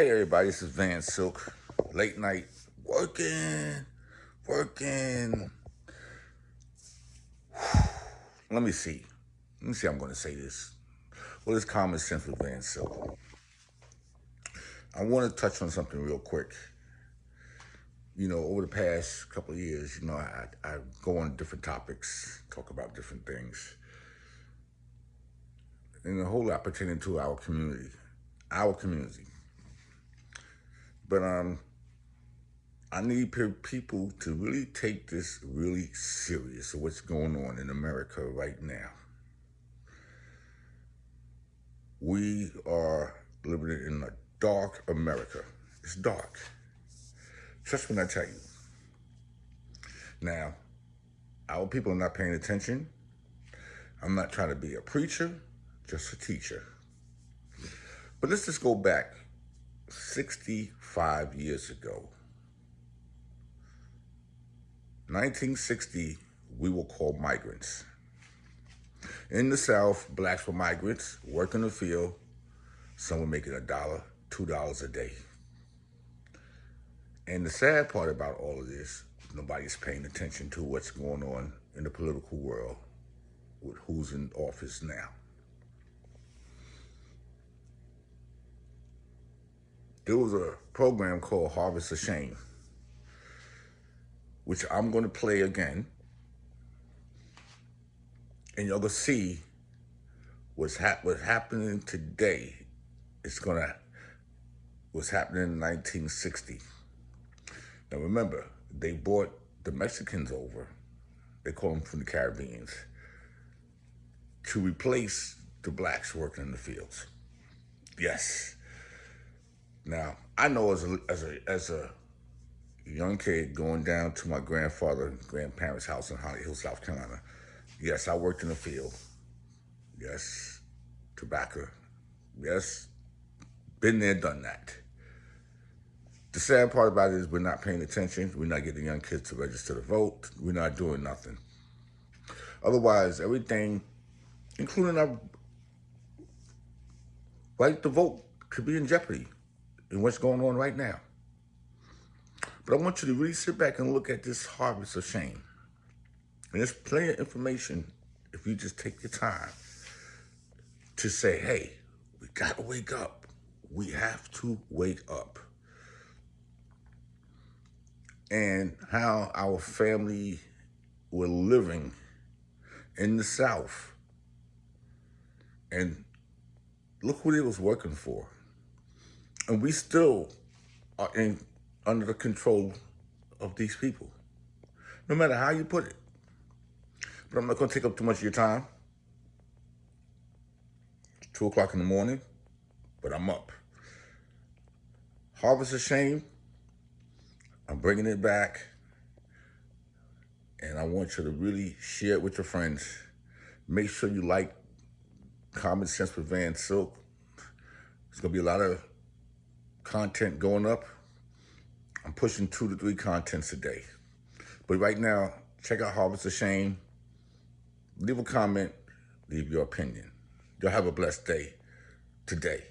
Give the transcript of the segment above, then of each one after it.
Hey everybody, this is Van Silk. Late night working. Let me see how I'm going to say this. What is common sense with Van Silk? I want to touch on something real quick. Over the past couple of years, I go on different topics, talk about different things. And a whole lot pertaining to our community. But I need people to really take this really serious of what's going on in America right now. We are living in a dark America. It's dark. Trust me when I tell you. Now, our people are not paying attention. I'm not trying to be a preacher, just a teacher. But let's just go back 65 years ago. 1960, we were called migrants. In the South, blacks were migrants, work in the field. Some were making $1, $2 a day. And the sad part about all of this, nobody's paying attention to what's going on in the political world with who's in office now. There was a program called Harvest of Shame, which I'm going to play again. And you're going to see what's happening today. What's happening in 1960. Now remember, they brought the Mexicans over. They call them from the Caribbean, to replace the blacks working in the fields. Yes. Now, I know as a young kid going down to my grandparents' house in Holly Hill, South Carolina, yes, I worked in the field. Yes, tobacco. Yes, been there, done that. The sad part about it is we're not paying attention. We're not getting young kids to register to vote. We're not doing nothing. Otherwise, everything, including our right to vote, could be in jeopardy in what's going on right now. But I want you to really sit back and look at this harvest of shame. And there's plenty of information if you just take your time to say, hey, we got to wake up. We have to wake up. And how our family were living in the South. And look who they was working for. And we still are under the control of these people, no matter how you put it. But I'm not going to take up too much of your time. It's 2 o'clock in the morning, but I'm up. Harvest of Shame, I'm bringing it back. And I want you to really share it with your friends. Make sure you like Common Sense with Van Silk. There's going to be a lot of content going up. I'm pushing 2 to 3 contents a day. But right now, check out Harvest of Shame. Leave a comment, leave your opinion. Y'all have a blessed day today.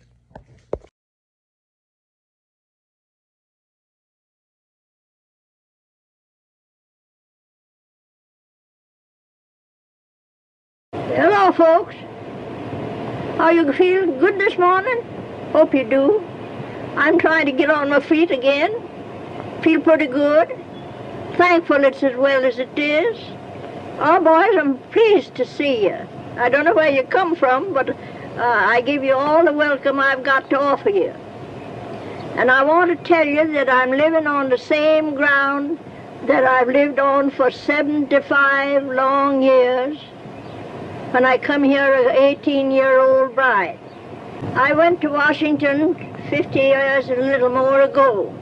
Hello, folks. How you feel? Good this morning? Hope you do. I'm trying to get on my feet again. Feel pretty good. Thankful it's as well as it is. Oh, boys, I'm pleased to see you. I don't know where you come from, but I give you all the welcome I've got to offer you. And I want to tell you that I'm living on the same ground that I've lived on for 75 long years when I come here as an 18-year-old bride. I went to Washington 50 years and a little more ago.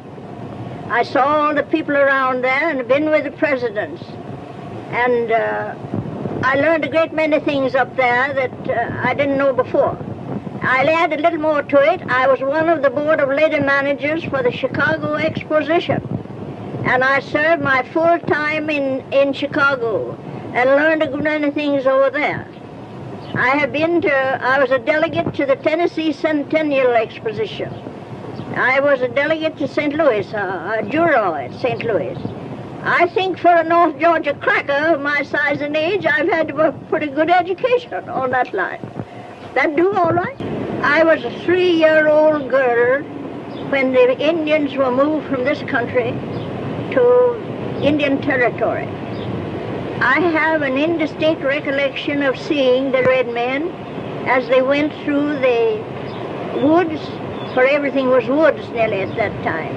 I saw all the people around there and been with the presidents. And I learned a great many things up there that I didn't know before. I'll add a little more to it. I was one of the board of lady managers for the Chicago Exposition. And I served my full time in Chicago and learned a good many things over there. I was a delegate to the Tennessee Centennial Exposition. I was a delegate to St. Louis, a juror at St. Louis. I think for a North Georgia cracker of my size and age, I've had a pretty good education on that line. That do all right. I was a 3-year-old girl when the Indians were moved from this country to Indian Territory. I have an indistinct recollection of seeing the red men as they went through the woods, for everything was woods nearly at that time.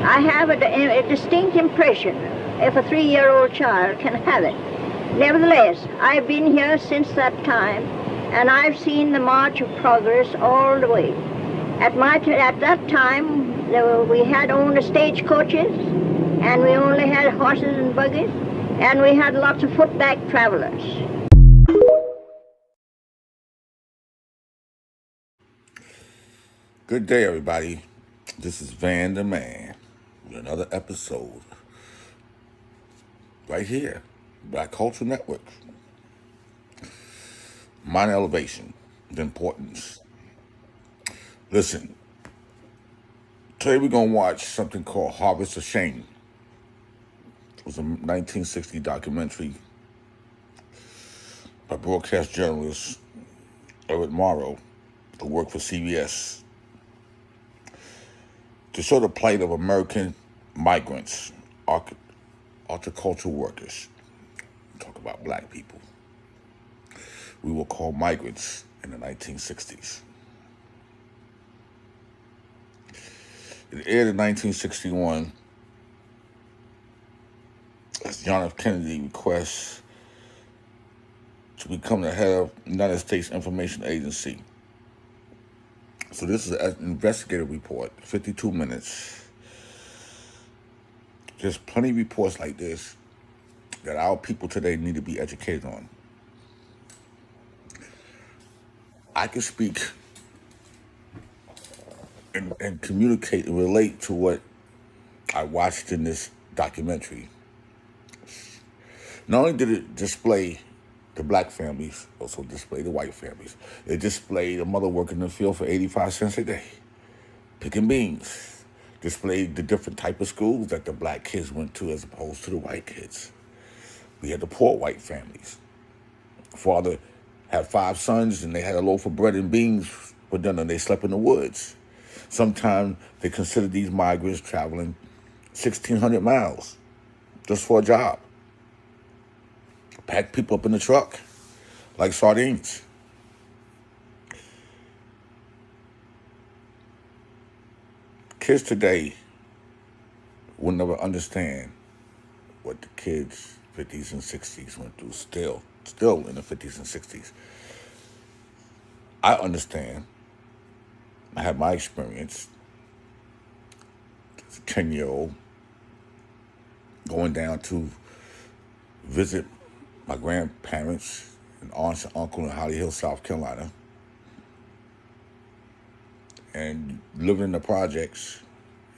I have a distinct impression, if a 3-year-old child can have it. Nevertheless, I've been here since that time, and I've seen the march of progress all the way. At that time, we had only stagecoaches, and we only had horses and buggies, and we had lots of footback travelers. Good day, everybody. This is Van the Man with another episode right here, Black Culture Network. Minor elevation, the importance. Listen, today we're going to watch something called Harvest of Shame. It was a 1960 documentary by broadcast journalist Murrow, who worked for CBS, to show the plight of American migrants, horticultural workers. Talk about black people. We were called migrants in the 1960s. It aired in 1961 as John F. Kennedy requests to become the head of the United States Information Agency. So this is an investigative report, 52 minutes. There's plenty of reports like this that our people today need to be educated on. I can speak and communicate and relate to what I watched in this documentary. Not only did it display the black families, also display the white families. It displayed a mother working in the field for 85 cents a day, picking beans. Displayed the different type of schools that the black kids went to as opposed to the white kids. We had the poor white families. Father had 5 sons and they had a loaf of bread and beans for dinner and they slept in the woods. Sometimes they considered these migrants traveling 1,600 miles just for a job. Pack people up in the truck like sardines. Kids today will never understand what the kids 50s and 60s went through still in the 50s and 60s. I understand. I had my experience as a 10-year-old going down to visit my grandparents and aunts and uncle in Holly Hill, South Carolina, and living in the projects,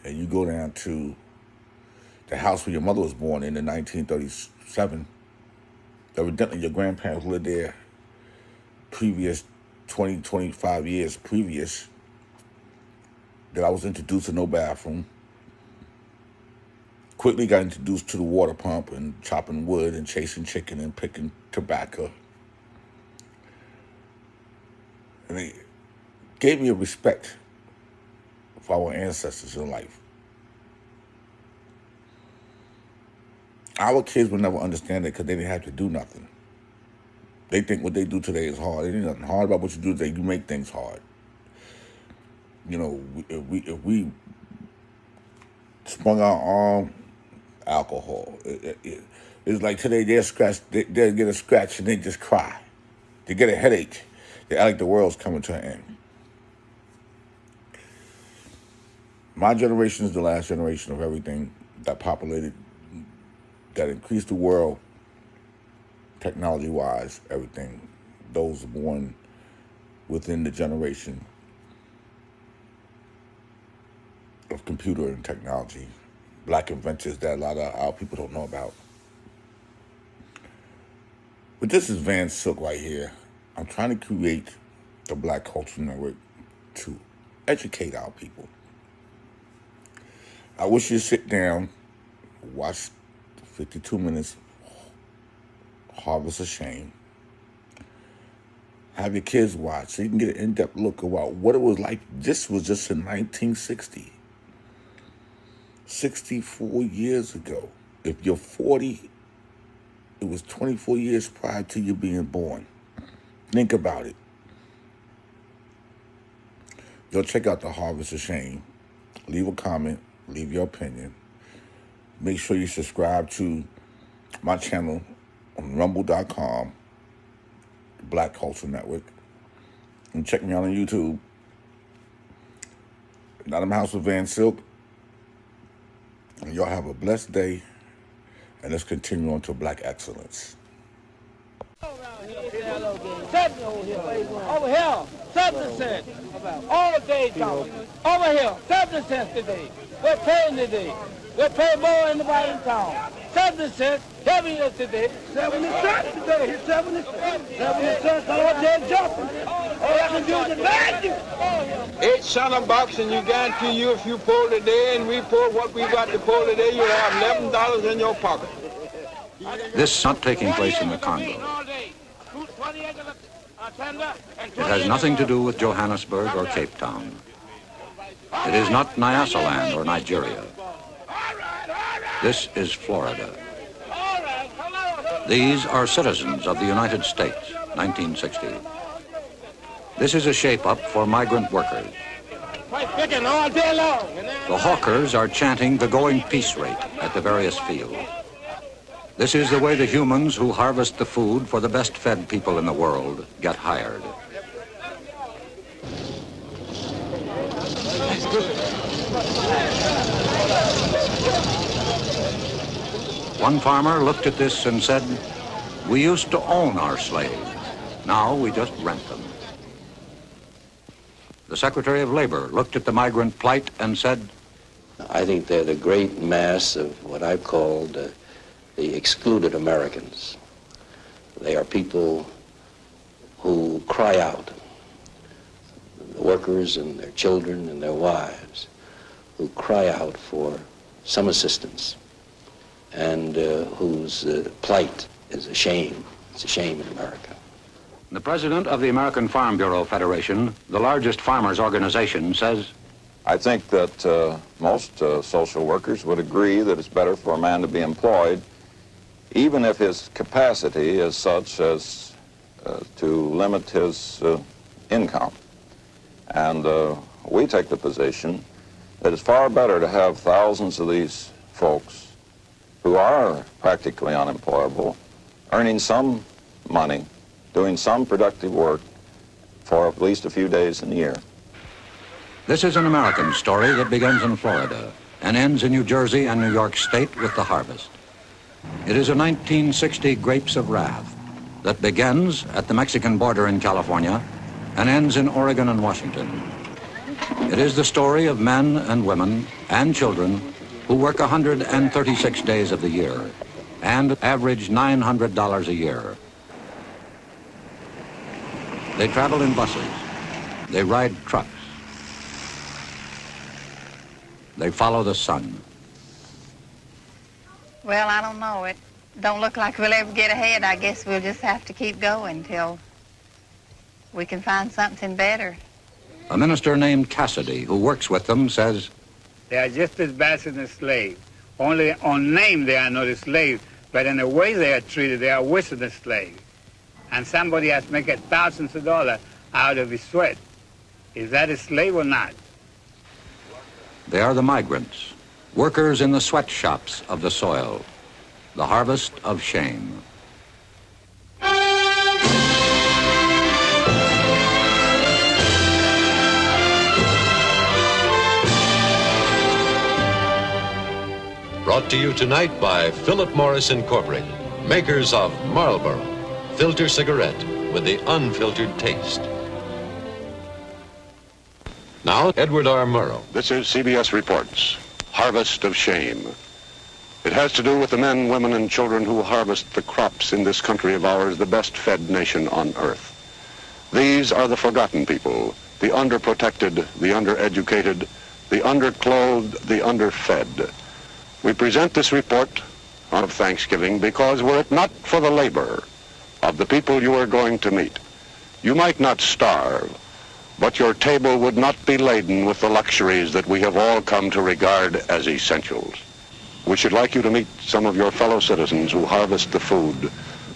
and you go down to the house where your mother was born in 1937. Evidently, your grandparents lived there previous 20, 25 years previous, that I was introduced to no bathroom. Quickly got introduced to the water pump and chopping wood and chasing chicken and picking tobacco. And it gave me a respect for our ancestors in life. Our kids will never understand it because they didn't have to do nothing. They think what they do today is hard. There ain't nothing hard about what you do today. You make things hard. You know, if we sprung our arm, alcohol. It's like today they'll get a scratch and they just cry. They get a headache. They act like the world's coming to an end. My generation is the last generation of everything that increased the world, technology-wise, everything. Those born within the generation of computer and technology. Black inventors that a lot of our people don't know about. But this is Van Silk right here. I'm trying to create the Black Culture Network to educate our people. I wish you'd sit down, watch 52 minutes, Harvest of Shame. Have your kids watch so you can get an in-depth look about what it was like. This was just in 1960. 64 years ago. If you're 40, it was 24 years prior to you being born. Think about it. Go check out the Harvest of Shame. Leave a comment. Leave your opinion. Make sure you subscribe to my channel on rumble.com, the Black Culture Network. And check me out on YouTube. Nottingham House with Van Silk. And y'all have a blessed day. And let's continue on to Black excellence. Over here, 7 cents. All day, John. Over here, 7 cents today. We're paying today. We're paying more than anybody in town. 7 cents, heavy today. 70 cents today. Here's 70 cents. 70 cents all day jumping. All I can do is advise you. 8 cent a box, and you guarantee you if you pull today and we pull what we got to pull today, you'll have $11 in your pocket. This is not taking place in the Congo. It has nothing to do with Johannesburg or Cape Town. It is not Nyasaland or Nigeria. This is Florida. These are citizens of the United States, 1960. This is a shape-up for migrant workers. The hawkers are chanting the going peace rate at the various fields. This is the way the humans who harvest the food for the best-fed people in the world get hired. One farmer looked at this and said, "We used to own our slaves. Now we just rent them." The Secretary of Labor looked at the migrant plight and said, I think they're the great mass of what I've called the excluded Americans. They are people who cry out, the workers and their children and their wives, who cry out for some assistance, and whose plight is a shame. It's a shame in America. The president of the American Farm Bureau Federation, the largest farmers' organization, says, I think that most social workers would agree that it's better for a man to be employed, even if his capacity is such as to limit his income. And we take the position that it's far better to have thousands of these folks who are practically unemployable, earning some money, doing some productive work for at least a few days in the year. this is an American story that begins in Florida and ends in New Jersey and New York State with the harvest. It is a 1960 Grapes of Wrath that begins at the Mexican border in California and ends in Oregon and Washington. It is the story of men and women and children who work 136 days of the year and average $900 a year. They travel in buses. They ride trucks. They follow the sun. Well, I don't know. It don't look like we'll ever get ahead. I guess we'll just have to keep going till we can find something better. A minister named Cassidy, who works with them, says, they are just as bad as the slaves. Only on name they are not a slave, but in the way they are treated, they are worse than the slave. And somebody has to make thousands of dollars out of his sweat. Is that a slave or not? they are the migrants, workers in the sweatshops of the soil, the harvest of shame. Brought to you tonight by Philip Morris Incorporated, makers of Marlboro, filter cigarette with the unfiltered taste. Now, Edward R. Murrow. This is CBS Reports, Harvest of Shame. It has to do with the men, women, and children who harvest the crops in this country of ours, the best-fed nation on earth. These are the forgotten people, the underprotected, the undereducated, the underclothed, the underfed. We present this report of Thanksgiving because were it not for the labor of the people you are going to meet, you might not starve, but your table would not be laden with the luxuries that we have all come to regard as essentials. We should like you to meet some of your fellow citizens who harvest the food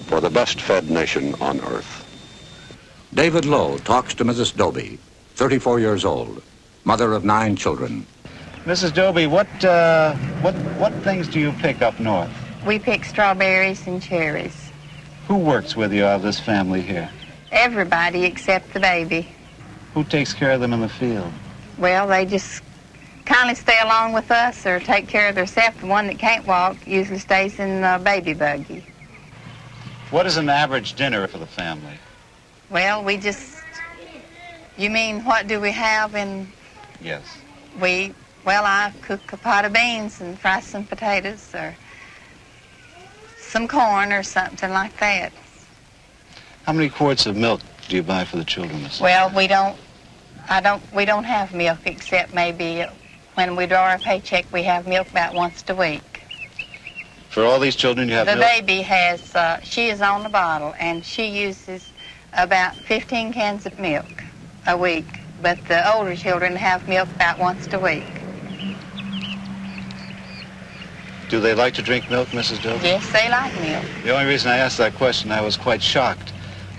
for the best fed nation on earth. David Lowe talks to Mrs. Doby, 34 years old, mother of 9 children. Mrs. Doby, what things do you pick up north? We pick strawberries and cherries. Who works with you out of this family here? Everybody except the baby. Who takes care of them in the field? Well, they just kindly stay along with us or take care of themselves. The one that can't walk usually stays in the baby buggy. What is an average dinner for the family? Well, you mean what do we have in? Yes. I cook a pot of beans and fry some potatoes or some corn or something like that. How many quarts of milk do you buy for the children, Mrs. Well, we don't have milk except maybe when we draw our paycheck, we have milk about once a week. For all these children you have milk? The baby has, she is on the bottle, and she uses about 15 cans of milk a week, but the older children have milk about once a week. Do they like to drink milk, Mrs. Doby? Yes, they like milk. The only reason I asked that question, I was quite shocked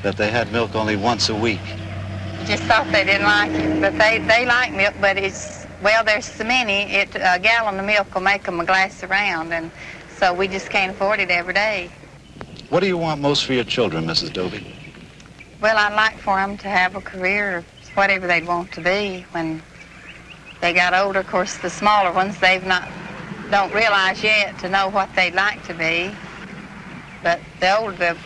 that they had milk only once a week. Just thought they didn't like it, but they like milk, but there's so many, a gallon of milk will make them a glass around, and so we just can't afford it every day. What do you want most for your children, Mrs. Doby? Well, I'd like for them to have a career, whatever they'd want to be when they got older. Of course, the smaller ones, don't realize yet to know what they'd like to be. But the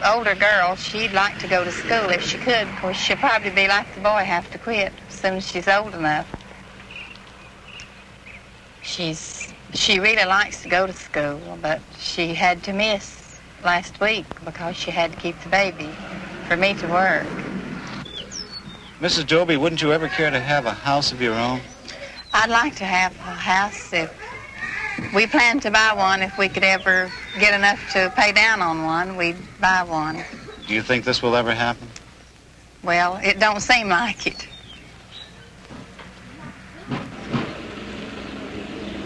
older girl, she'd like to go to school if she could. Of course, she'll probably be like the boy, have to quit as soon as she's old enough. She really likes to go to school, but she had to miss last week because she had to keep the baby for me to work. Mrs. Doby, wouldn't you ever care to have a house of your own? I'd like to have a house. If we plan to buy one, if we could ever get enough to pay down on one, we'd buy one. Do you think this will ever happen? Well, it don't seem like it.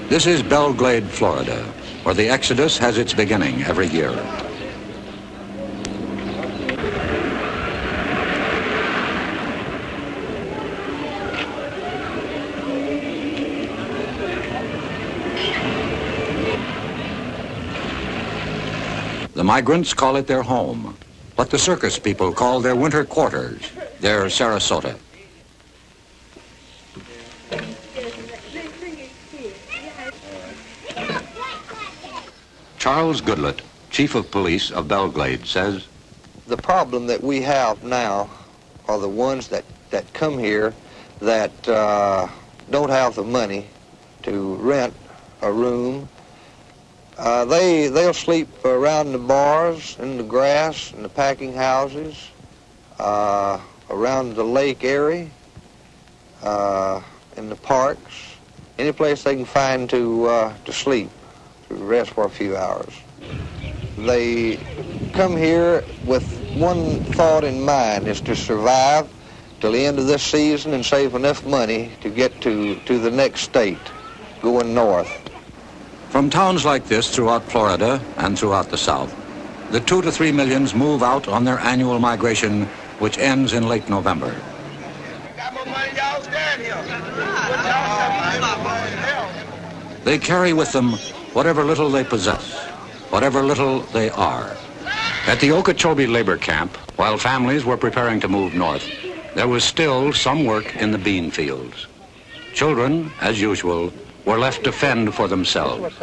This is Belglade, Florida, where the Exodus has its beginning every year. The migrants call it their home, what the circus people call their winter quarters, their Sarasota. Charles Goodlett, chief of police of Belglade, says, the problem that we have now are the ones that come here that don't have the money to rent a room. They'll sleep around the bars, in the grass, in the packing houses, around the lake area, in the parks, any place they can find to sleep, to rest for a few hours. They come here with one thought in mind, is to survive till the end of this season and save enough money to get to the next state, going north. From towns like this throughout Florida and throughout the South, the 2 to 3 millions move out on their annual migration, which ends in late November. They carry with them whatever little they possess, whatever little they are. At the Okeechobee labor camp, while families were preparing to move north, there was still some work in the bean fields. Children, as usual, were left to fend for themselves.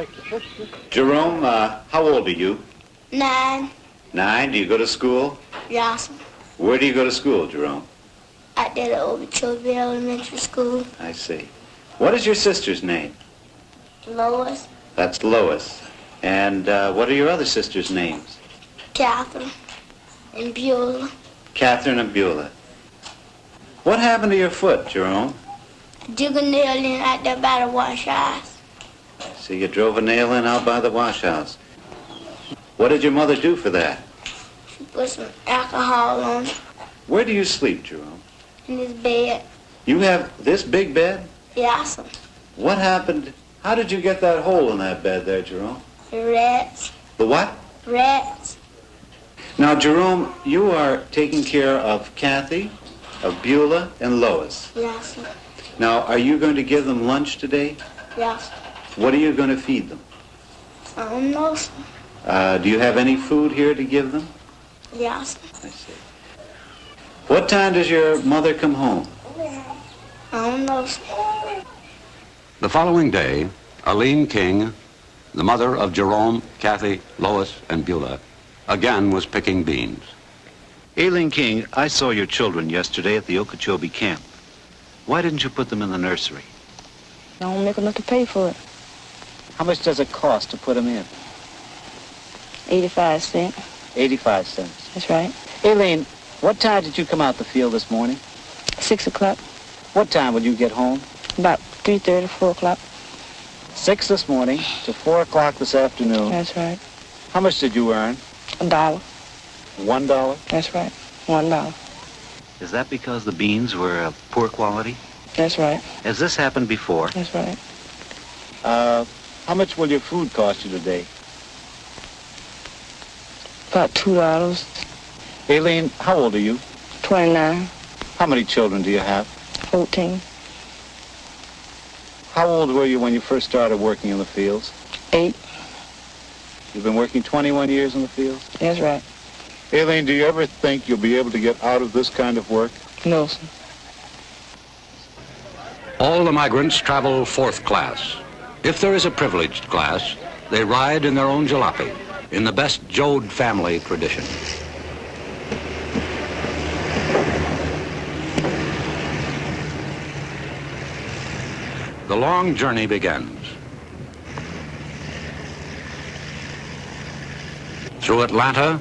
Jerome, how old are you? 9. 9? Do you go to school? Yes. Where do you go to school, Jerome? At the Okeechobee Elementary School. I see. What is your sister's name? Lois. That's Lois. And what are your other sisters' names? Catherine and Beulah. Catherine and Beulah. What happened to your foot, Jerome? dig a nail in out there by the wash house. So you drove a nail in out by the wash house. What did your mother do for that? She put some alcohol on it Where do you sleep, Jerome? in his bed. You have this big bed? Yes, What happened? How did you get that hole in that bed there, Jerome? the rats, The what? rats. Now, Jerome, you are taking care of Kathy, of Beulah, and Lois. Yes, Now, are you going to give them lunch today? yes. What are you going to feed them? I don't know. Do you have any food here to give them? Yes, I see. What time does your mother come home? I don't know. The following day, Aline King, the mother of Jerome, Kathy, Lois, and Beulah, again was picking beans. Aileen King, I saw your children yesterday at the Okeechobee camp. Why didn't you put them in the nursery? I don't make enough to pay for it. How much does it cost to put them in? 85 cents. 85 cents. That's right. Aileen, what time did you come out the field this morning? 6 o'clock. What time would you get home? About 3:30, 4 o'clock. 6 this morning to 4 o'clock this afternoon. That's right. How much did you earn? $1. $1? That's right. $1. Is that because the beans were of poor quality? That's right. Has this happened before? That's right. How much will your food cost you today? About $2. Aileen, how old are you? 29. How many children do you have? 14. How old were you when you first started working in the fields? 8. You've been working 21 years in the fields? That's right. Aileen, do you ever think you'll be able to get out of this kind of work? No, sir. All the migrants travel fourth class. If there is a privileged class, they ride in their own jalopy, in the best Jode family tradition. The long journey begins. Through Atlanta,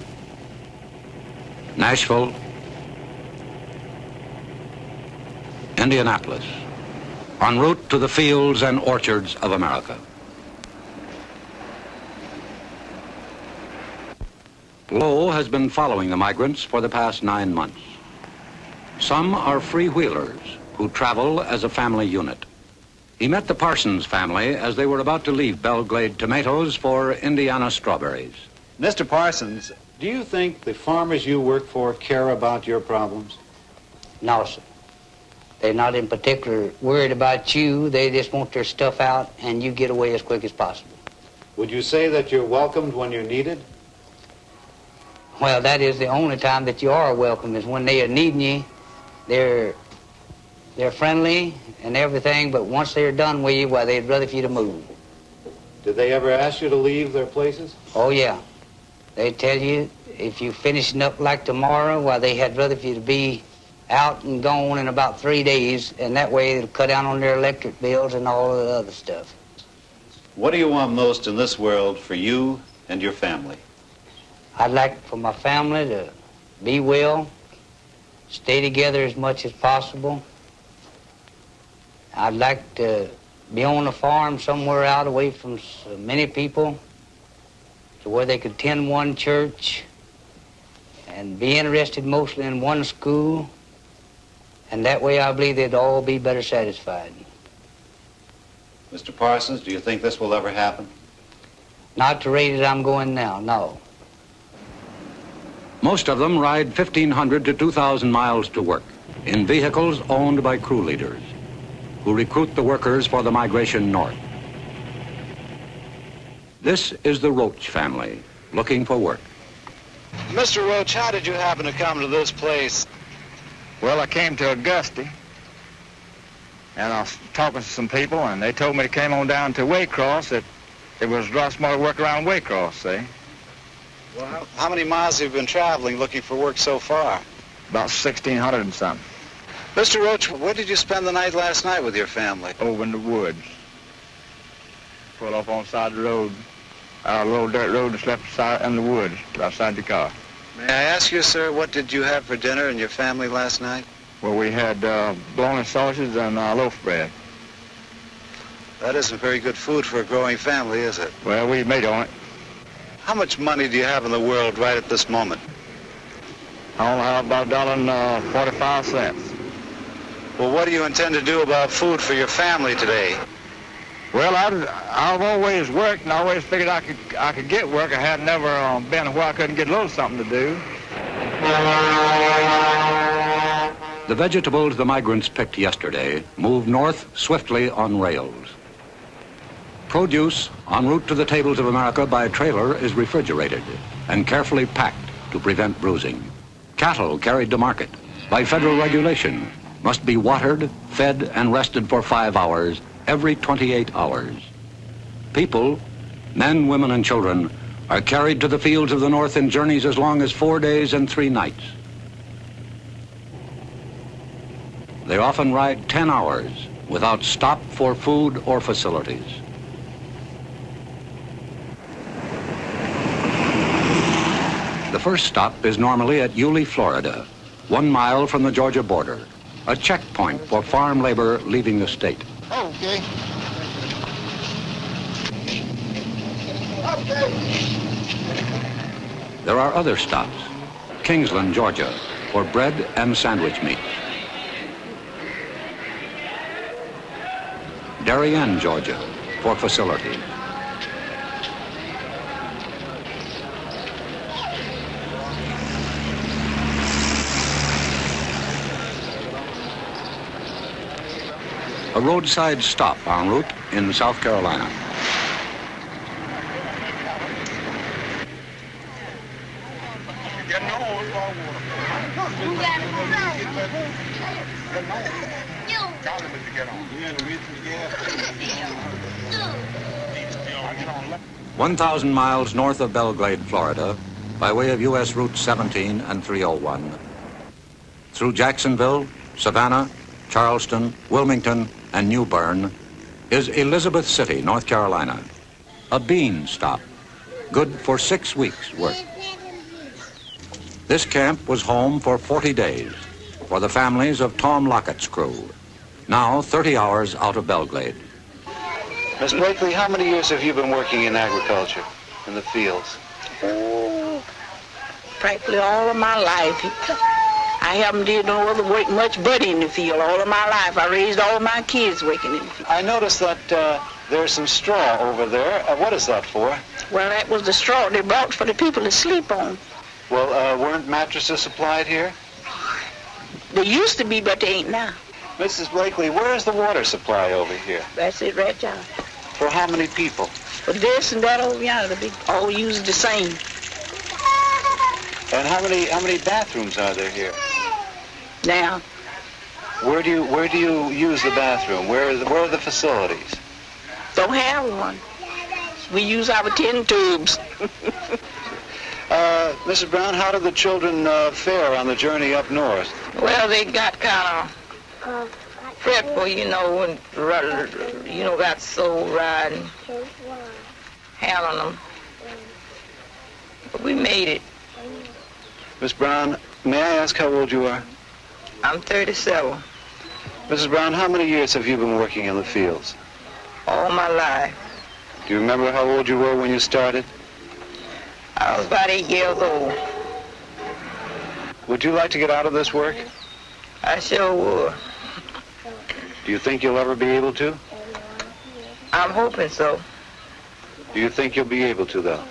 Nashville, Indianapolis, en route to the fields and orchards of America. Lowe has been following the migrants for the past 9 months. Some are freewheelers who travel as a family unit. He met the Parsons family as they were about to leave Belglade tomatoes for Indiana strawberries. Mr. Parsons, do you think the farmers you work for care about your problems? No, sir. They're not in particular worried about you. They just want their stuff out and you get away as quick as possible. Would you say that you're welcomed when you're needed? Well, that is the only time that you are welcome, is when they are needing you. They're friendly and everything, but once they're done with you, well, they'd rather for you to move. Did they ever ask you to leave their places? Oh, yeah. They tell you if you're finishing up like tomorrow, well, they had rather for you to be out and gone in about 3 days, and that way it'll cut down on their electric bills and all of the other stuff. What do you want most in this world for you and your family? I'd like for my family to be well, stay together as much as possible. I'd like to be on a farm somewhere out away from so many people, to where they could attend one church and be interested mostly in one school, and that way I believe they'd all be better satisfied. Mr. Parsons, do you think this will ever happen? Not at the rate that I'm going now, no. Most of them ride 1,500 to 2,000 miles to work in vehicles owned by crew leaders who recruit the workers for the migration north. This is the Roach family looking for work. Mr. Roach, how did you happen to come to this place? Well, I came to Augusta, and I was talking to some people, and they told me to come on down to Waycross, that it was a lot smarter work around Waycross, see? Well, how many miles have you been traveling looking for work so far? About 1,600 and something. Mr. Roach, where did you spend the night last night with your family? Over in the woods. Pulled off on the side of the road, a little dirt road and slept in the woods outside the car. May I ask you, sir, what did you have for dinner and your family last night? Well, we had bologna sausage and loaf bread. That isn't very good food for a growing family, is it? Well, we made on it. How much money do you have in the world right at this moment? I only have about $1.45. Well, what do you intend to do about food for your family today? Well, I've always worked and I always figured I could get work. I had never been where I couldn't get a little something to do. The vegetables the migrants picked yesterday moved north swiftly on rails. Produce en route to the tables of America by trailer is refrigerated and carefully packed to prevent bruising. Cattle carried to market by federal regulation must be watered, fed, and rested for 5 hours every 28 hours. People, men, women, and children, are carried to the fields of the North in journeys as long as 4 days and 3 nights. They often ride 10 hours without stop for food or facilities. The first stop is normally at Yulee, Florida, 1 mile from the Georgia border, a checkpoint for farm labor leaving the state. Okay. There are other stops. Kingsland, Georgia, for bread and sandwich meats. Darien, Georgia, for facilities. A roadside stop en route in South Carolina. One 1,000 miles north of Belgrade, Florida, by way of U.S. Route 17 and 301. Through Jacksonville, Savannah, Charleston, Wilmington, and New Bern is Elizabeth City, North Carolina. A bean stop, good for 6 weeks' work. This camp was home for 40 days for the families of Tom Lockett's crew, now 30 hours out of Belgrade. Miss Blakely, how many years have you been working in agriculture, in the fields? Oh, practically all of my life. I haven't did no other work much but in the field all of my life. I raised all my kids working in the field. I noticed that there's some straw over there. What is that for? Well, that was the straw they brought for the people to sleep on. Well, weren't mattresses supplied here? They used to be, but they ain't now. Mrs. Blakely, where is the water supply over here? That's it right there. For how many people? For this and that over yonder, they all use the same. And how many bathrooms are there here? Now. Where do you use the bathroom? Where are the facilities? Don't have one. We use our tin tubes. Mrs. Brown, how did the children fare on the journey up north? Well, they got kind of fretful, and got so riding, handling them. But we made it. Miss Brown, may I ask how old you are? I'm 37. Mrs. Brown, how many years have you been working in the fields? All my life. Do you remember how old you were when you started? I was about 8 years old. Would you like to get out of this work? I sure would. Do you think you'll ever be able to? I'm hoping so. Do you think you'll be able to, though?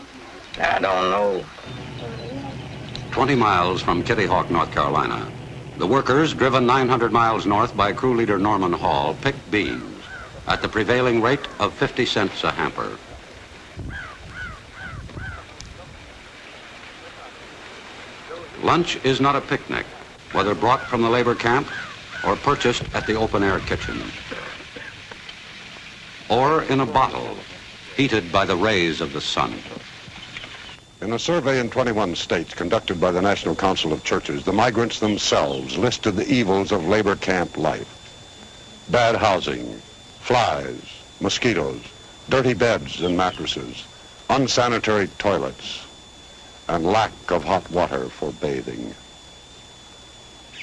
I don't know. 20 miles from Kitty Hawk, North Carolina, the workers, driven 900 miles north by crew leader Norman Hall, picked beans at the prevailing rate of 50 cents a hamper. Lunch is not a picnic, whether brought from the labor camp or purchased at the open-air kitchen, or in a bottle, heated by the rays of the sun. In a survey in 21 states conducted by the National Council of Churches, the migrants themselves listed the evils of labor camp life. Bad housing, flies, mosquitoes, dirty beds and mattresses, unsanitary toilets, and lack of hot water for bathing.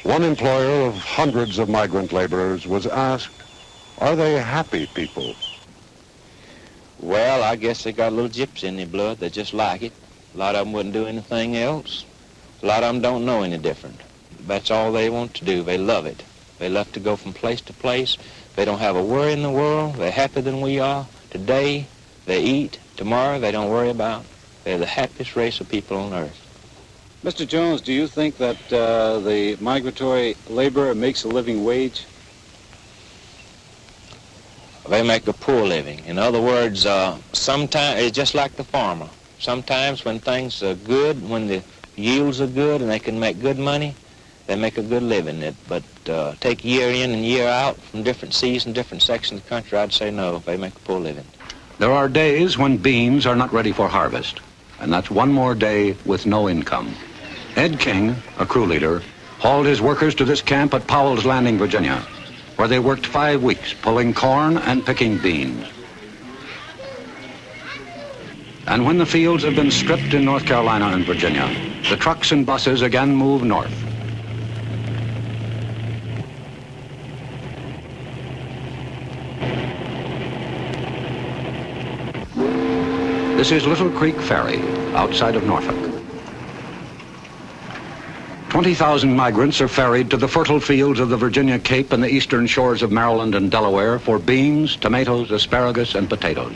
One employer of hundreds of migrant laborers was asked, are they happy people? Well, I guess they got a little gypsy in their blood. They just like it. A lot of them wouldn't do anything else. A lot of them don't know any different. That's all they want to do. They love it. They love to go from place to place. They don't have a worry in the world. They're happier than we are. Today, they eat. Tomorrow, they don't worry about. They're the happiest race of people on earth. Mr. Jones, do you think that the migratory laborer makes a living wage? They make a poor living. In other words, sometimes it's just like the farmer. Sometimes when things are good, when the yields are good and they can make good money, they make a good living. But take year in and year out from different seasons, different sections of the country, I'd say no, they make a poor living. There are days when beans are not ready for harvest, and that's one more day with no income. Ed King, a crew leader, hauled his workers to this camp at Powell's Landing, Virginia, where they worked 5 weeks pulling corn and picking beans. And when the fields have been stripped in North Carolina and Virginia, the trucks and buses again move north. This is Little Creek Ferry, outside of Norfolk. 20,000 migrants are ferried to the fertile fields of the Virginia Cape and the eastern shores of Maryland and Delaware for beans, tomatoes, asparagus, and potatoes.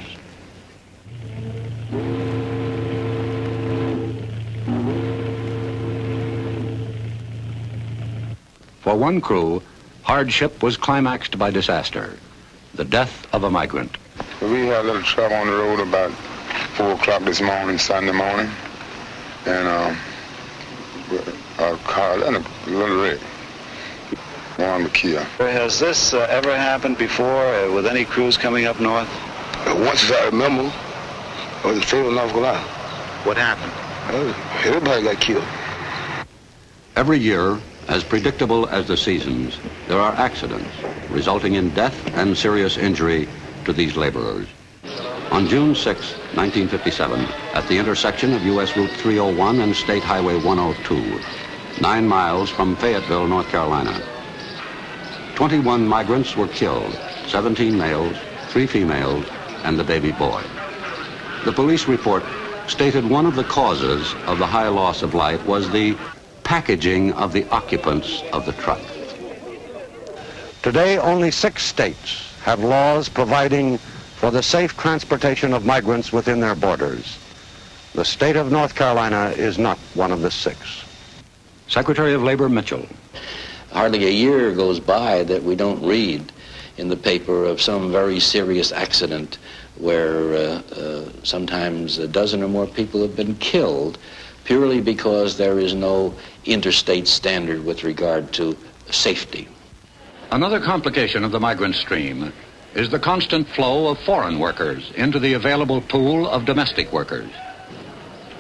For one crew, hardship was climaxed by disaster, the death of a migrant. We had a little trouble on the road about 4 o'clock this morning, Sunday morning, and a car and a little wreck. One was killed. Has this ever happened before with any crews coming up north? Once as I remember, I was in Fayetteville, North Carolina. What happened? Everybody got killed. Every year, as predictable as the seasons, there are accidents resulting in death and serious injury to these laborers. On June 6, 1957, at the intersection of U.S. Route 301 and State Highway 102, 9 miles from Fayetteville, North Carolina, 21 migrants were killed, 17 males, 3 females, and the baby boy. The police report stated one of the causes of the high loss of life was the packaging of the occupants of the truck. Today, only 6 states have laws providing for the safe transportation of migrants within their borders. The state of North Carolina is not one of the 6. Secretary of Labor Mitchell. Hardly a year goes by that we don't read in the paper of some very serious accident where sometimes a dozen or more people have been killed purely because there is no interstate standard with regard to safety. Another complication of the migrant stream is the constant flow of foreign workers into the available pool of domestic workers.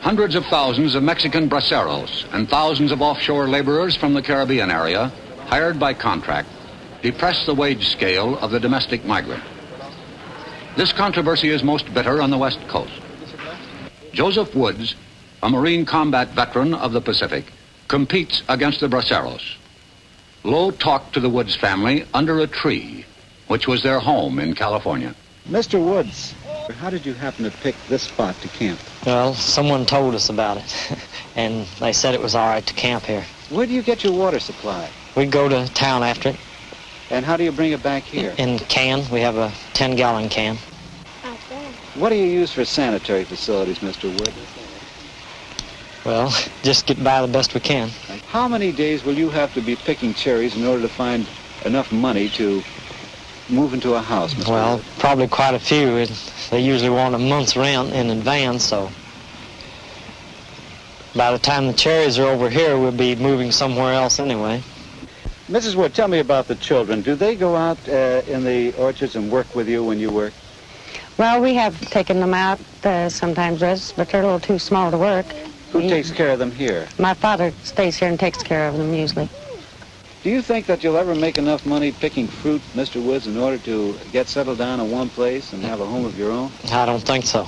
Hundreds of thousands of Mexican braceros and thousands of offshore laborers from the Caribbean area, hired by contract, depress the wage scale of the domestic migrant. This controversy is most bitter on the West Coast. Joseph Woods, a Marine combat veteran of the Pacific, competes against the braceros. Lowe talked to the Woods family under a tree, which was their home in California. Mr. Woods, how did you happen to pick this spot to camp? Well, someone told us about it, and they said it was all right to camp here. Where do you get your water supply? We go to town after it. And how do you bring it back here? In can. We have a 10-gallon can. What do you use for sanitary facilities, Mr. Woods? Well, just get by the best we can. How many days will you have to be picking cherries in order to find enough money to move into a house, Mr. Well, Woods? probably quite a few. They usually want a month's rent in advance, so by the time the cherries are over here, we'll be moving somewhere else anyway. Mrs. Wood, tell me about the children. Do they go out in the orchards and work with you when you work? Well, we have taken them out sometimes, but they're a little too small to work. Who takes care of them here? My father stays here and takes care of them usually. Do you think that you'll ever make enough money picking fruit, Mr. Woods, in order to get settled down in one place and have a home of your own? I don't think so.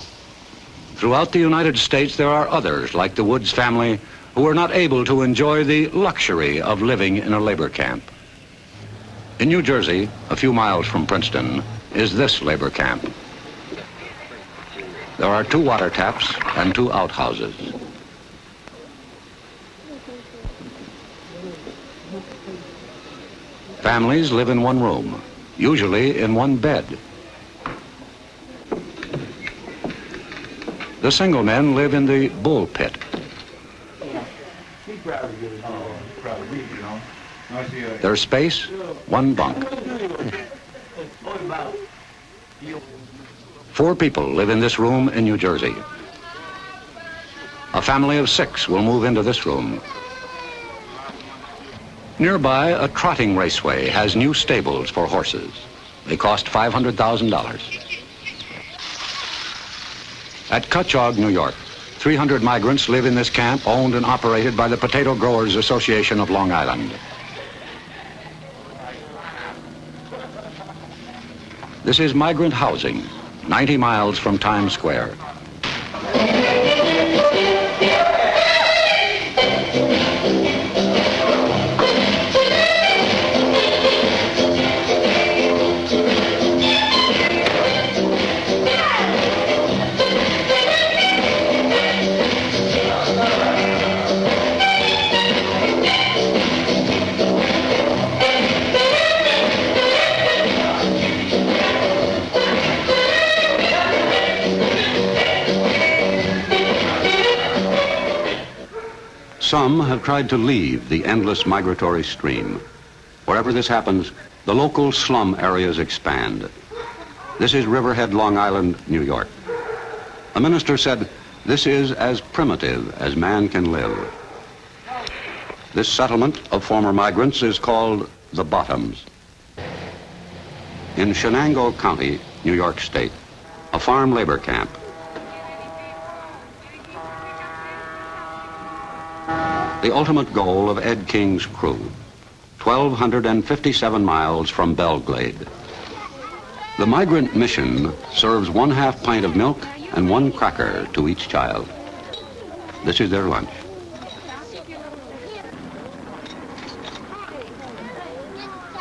Throughout the United States, there are others, like the Woods family, who are not able to enjoy the luxury of living in a labor camp. In New Jersey, a few miles from Princeton, is this labor camp. There are 2 water taps and 2 outhouses. Families live in 1 room, usually in 1 bed. The single men live in the bull pit. Their space, 1 bunk. 4 people live in this room in New Jersey. A family of 6 will move into this room. Nearby, a trotting raceway has new stables for horses. They cost $500,000. At Cutchogue, New York, 300 migrants live in this camp owned and operated by the Potato Growers Association of Long Island. This is migrant housing, 90 miles from Times Square. Some have tried to leave the endless migratory stream. Wherever this happens, the local slum areas expand. This is Riverhead, Long Island, New York. A minister said, "This is as primitive as man can live." This settlement of former migrants is called the Bottoms. In Shenango County, New York State, a farm labor camp. The ultimate goal of Ed King's crew, 1,257 miles from Belglade. The migrant mission serves 1/2 pint of milk and 1 cracker to each child. This is their lunch.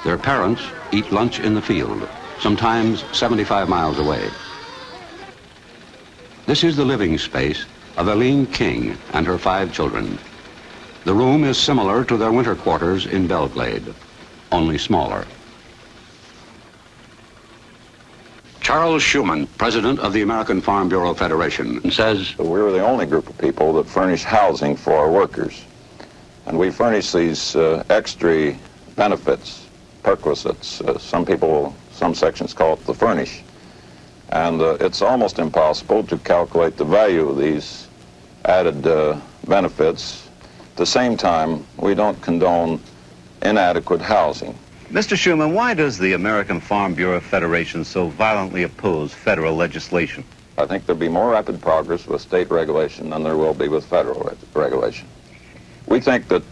Their parents eat lunch in the field, sometimes 75 miles away. This is the living space of Eileen King and her 5 children. The room is similar to their winter quarters in Belglade, only smaller. Charles Schumann, president of the American Farm Bureau Federation, says, "We were the only group of people that furnish housing for our workers. And we furnish these extra benefits, perquisites. Some sections call it the furnish. And it's almost impossible to calculate the value of these added benefits. At the same time, we don't condone inadequate housing." Mr. Schumann, why does the American Farm Bureau Federation so violently oppose federal legislation? I think there'll be more rapid progress with state regulation than there will be with federal regulation. We think that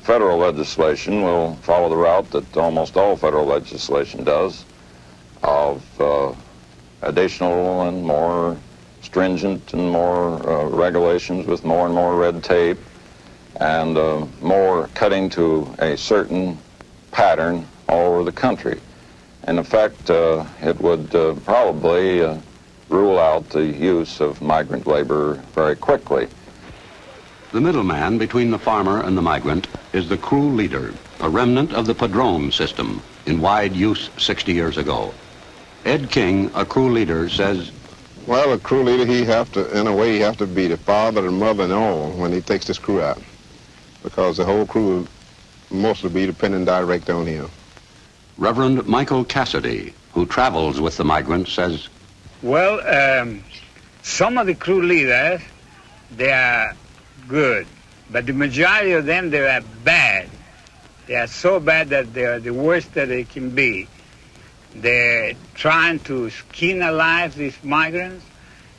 federal legislation will follow the route that almost all federal legislation does, of additional and more stringent and more regulations with more and more red tape, and more cutting to a certain pattern all over the country. In effect, it would probably rule out the use of migrant labor very quickly. The middleman between the farmer and the migrant is the crew leader, a remnant of the padrone system in wide use 60 years ago. Ed King, a crew leader, says, "Well, a crew leader, he have to be the father and mother and all when he takes this crew out, because the whole crew will mostly be dependent direct on him." Reverend Michael Cassidy, who travels with the migrants, says, "Well, some of the crew leaders, they are good, but the majority of them, they are bad. They are so bad that they are the worst that they can be. They're trying to skin alive these migrants.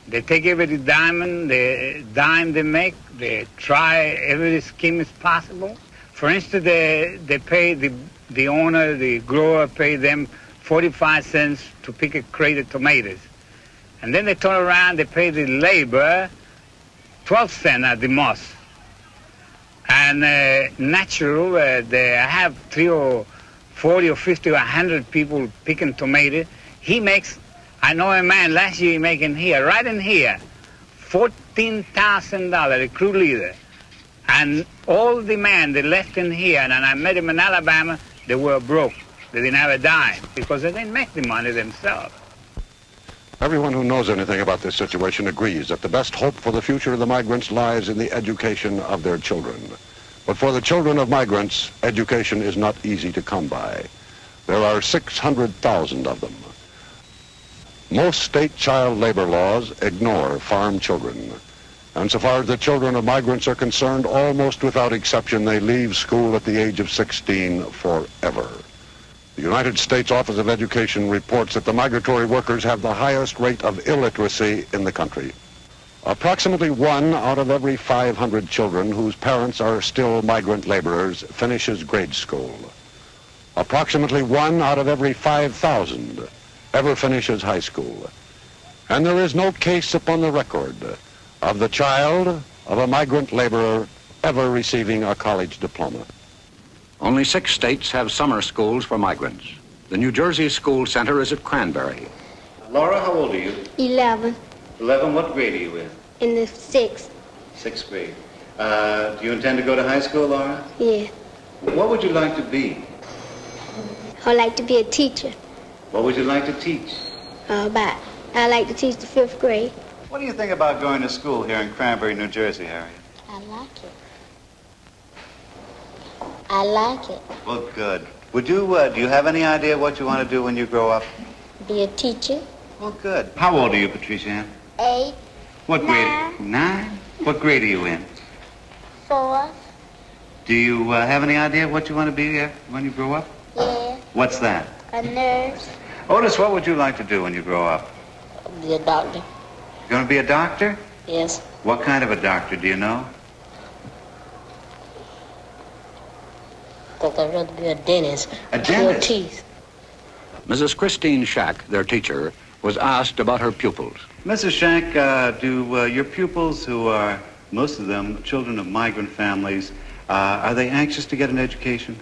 They take every dime they make. They try every scheme is possible. For instance, they pay the owner, the grower, pay them 45 cents to pick a crate of tomatoes. And then they turn around, they pay the labor 12 cents at the most. And natural, they have 3 or 40 or 50 or 100 people picking tomatoes. He makes I know a man last year making here, right in here, $14,000, a crew leader. And all the men they left in here, and I met him in Alabama, they were broke. They didn't have a dime because they didn't make the money themselves. Everyone who knows anything about this situation agrees that the best hope for the future of the migrants lies in the education of their children. But for the children of migrants, education is not easy to come by. There are 600,000 of them. Most state child labor laws ignore farm children. And so far as the children of migrants are concerned, almost without exception, they leave school at the age of 16 forever. The United States Office of Education reports that the migratory workers have the highest rate of illiteracy in the country. Approximately 1 out of every 500 children whose parents are still migrant laborers finishes grade school. Approximately 1 out of every 5,000 ever finishes high school. And there is no case upon the record of the child of a migrant laborer ever receiving a college diploma. Only 6 states have summer schools for migrants. The New Jersey School Center is at Cranberry. Laura, how old are you? 11, 11. What grade are you in? in the 6th. 6th grade. Do you intend to go to high school, Laura? Yeah. What would you like to be? I like to be a teacher. What would you like to teach? I like to teach the 5th grade. What do you think about going to school here in Cranberry, New Jersey, Harriet? I like it. I like it. Well, good. Would you, do you have any idea what you want to do when you grow up? Be a teacher. Well, good. How old are you, Patricia Ann? 8. What grade? 9? What grade are you in? 4. Do you have any idea what you want to be when you grow up? Yeah. What's that? A nurse. Otis, what would you like to do when you grow up? Be a doctor. You going to be a doctor? Yes. What kind of a doctor, do you know? I think I'd rather be a dentist. A dentist? Cure teeth. Mrs. Christine Shack, their teacher, was asked about her pupils. Mrs. Shack, do your pupils, who are, most of them, children of migrant families, are they anxious to get an education?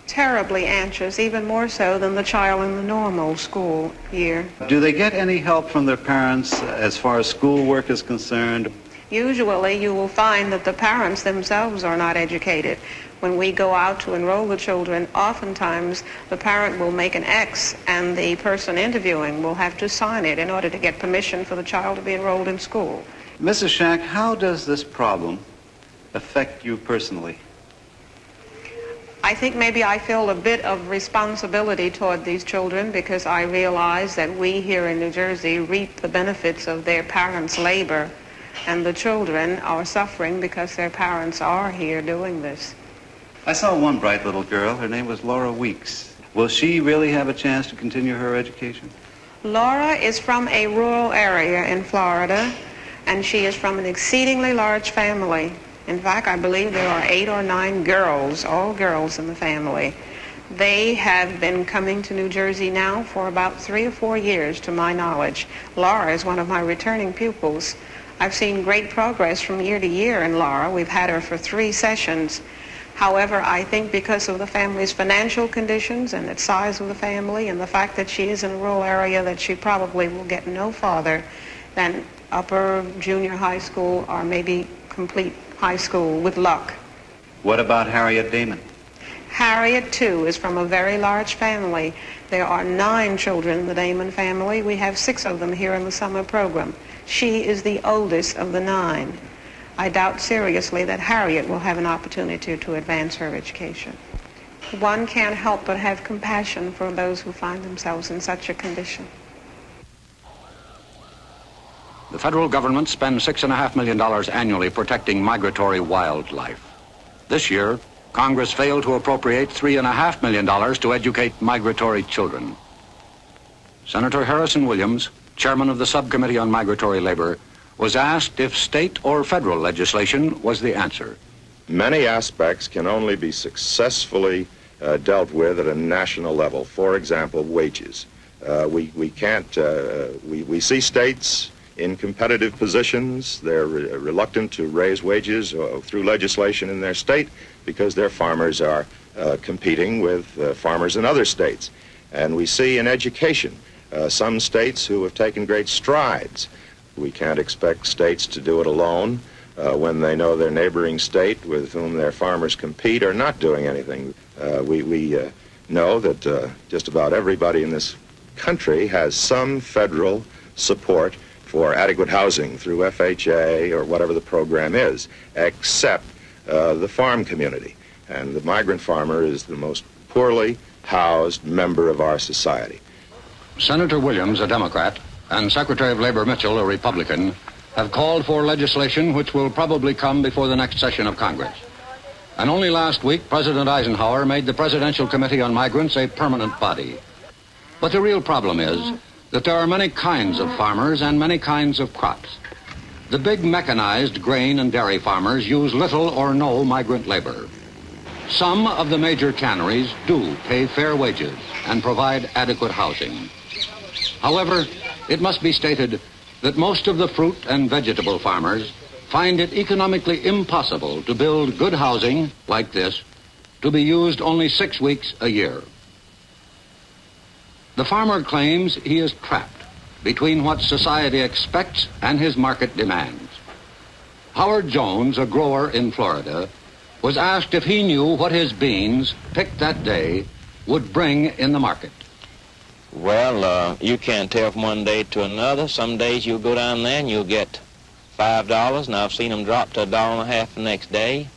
Terribly anxious, even more so than the child in the normal school year. Do they get any help from their parents as far as schoolwork is concerned? Usually you will find that the parents themselves are not educated. When we go out to enroll the children, oftentimes the parent will make an X and the person interviewing will have to sign it in order to get permission for the child to be enrolled in school. Mrs. Shack, how does this problem affect you personally? I think maybe I feel a bit of responsibility toward these children because I realize that we here in New Jersey reap the benefits of their parents' labor, and the children are suffering because their parents are here doing this. I saw one bright little girl. Her name was Laura Weeks. Will she really have a chance to continue her education? Laura is from a rural area in Florida, and she is from an exceedingly large family. In fact, I believe there are 8 or 9 girls, all girls in the family. They have been coming to New Jersey now for about 3 or 4 years, to my knowledge. Laura is one of my returning pupils. I've seen great progress from year to year in Laura. We've had her for 3 sessions. However, I think because of the family's financial conditions and the size of the family and the fact that she is in a rural area, that she probably will get no farther than upper junior high school or maybe complete high school with luck. What about Harriet Damon? Harriet, too, is from a very large family. There are 9 children in the Damon family. We have 6 of them here in the summer program. She is the oldest of the 9. I doubt seriously that Harriet will have an opportunity to advance her education. One can't help but have compassion for those who find themselves in such a condition. The federal government spends $6.5 million annually protecting migratory wildlife. This year, Congress failed to appropriate $3.5 million to educate migratory children. Senator Harrison Williams, chairman of the Subcommittee on Migratory Labor, was asked if state or federal legislation was the answer. Many aspects can only be successfully dealt with at a national level. For example, wages. We see states in competitive positions. They're reluctant to raise wages through legislation in their state because their farmers are competing with farmers in other states. And we see in education some states who have taken great strides. We can't expect states to do it alone when they know their neighboring state with whom their farmers compete are not doing anything. We know that just about everybody in this country has some federal support for adequate housing through FHA or whatever the program is, except the farm community. And the migrant farmer is the most poorly housed member of our society. Senator Williams, a Democrat, and Secretary of Labor Mitchell, a Republican, have called for legislation which will probably come before the next session of Congress. And only last week, President Eisenhower made the Presidential Committee on Migrants a permanent body. But the real problem is that there are many kinds of farmers and many kinds of crops. The big mechanized grain and dairy farmers use little or no migrant labor. Some of the major canneries do pay fair wages and provide adequate housing. However, it must be stated that most of the fruit and vegetable farmers find it economically impossible to build good housing like this to be used only 6 weeks a year. The farmer claims he is trapped between what society expects and his market demands. Howard Jones, a grower in Florida, was asked if he knew what his beans, picked that day, would bring in the market. Well, you can't tell from one day to another. Some days you'll go down there and you'll get $5, and I've seen them drop to $1.50 the next day.